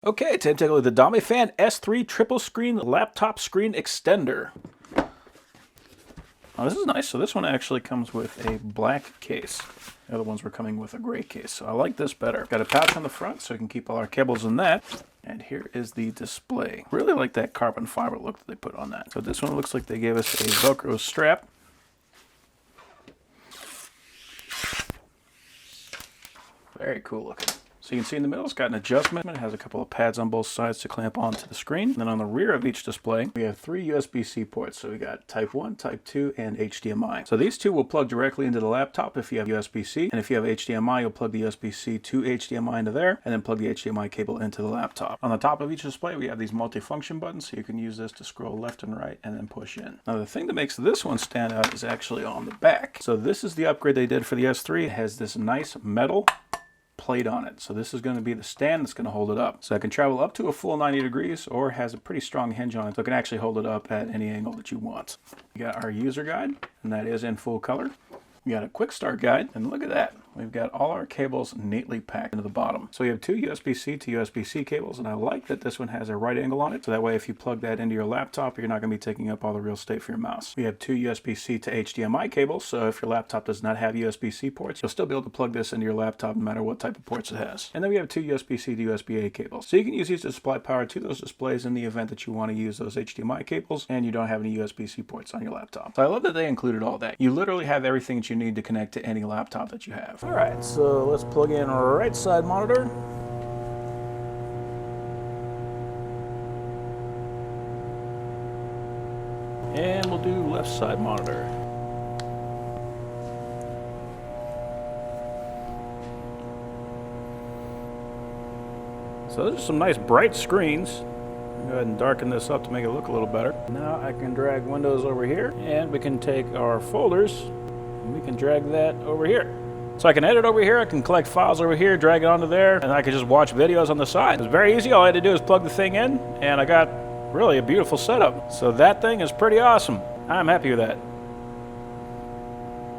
Okay, time to take a look at the domyfan S3 triple screen laptop screen extender. Oh, this is nice. So this one actually comes with a black case. The other ones were coming with a gray case. So I like this better. Got a pouch on the front so we can keep all our cables in that. And here is the display. Really like that carbon fiber look that they put on that. So this one looks like they gave us a Velcro strap. Very cool looking. So you can see in the middle, it's got an adjustment. It has a couple of pads on both sides to clamp onto the screen. And then on the rear of each display, we have 3 USB-C ports. So we got Type 1, Type 2, and HDMI. So these two will plug directly into the laptop if you have USB-C. And if you have HDMI, you'll plug the USB-C to HDMI into there, and then plug the HDMI cable into the laptop. On the top of each display, we have these multifunction buttons, so you can use this to scroll left and right and then push in. Now the thing that makes this one stand out is actually on the back. So this is the upgrade they did for the S3. It has this nice metal plate on it. So this is going to be the stand that's going to hold it up. So it can travel up to a full 90 degrees or has a pretty strong hinge on it, so it can actually hold it up at any angle that you want. We got our user guide, and that is in full color. We got a quick start guide, and look at that. We've got all our cables neatly packed into the bottom. So we have 2 USB-C to USB-C cables, and I like that this one has a right angle on it, so that way if you plug that into your laptop, you're not going to be taking up all the real estate for your mouse. We have 2 USB-C to HDMI cables, so if your laptop does not have USB-C ports, you'll still be able to plug this into your laptop no matter what type of ports it has. And then we have 2 USB-C to USB-A cables. So you can use these to supply power to those displays in the event that you want to use those HDMI cables and you don't have any USB-C ports on your laptop. So I love that they included all that. You literally have everything that you need to connect to any laptop that you have. All right, so let's plug in our right side monitor. And we'll do left side monitor. So those are some nice bright screens. Go ahead and darken this up to make it look a little better. Now I can drag Windows over here, and we can take our folders and we can drag that over here. So I can edit over here, I can collect files over here, drag it onto there, and I can just watch videos on the side. It's very easy. All I had to do is plug the thing in, and I got really a beautiful setup. So that thing is pretty awesome. I'm happy with that.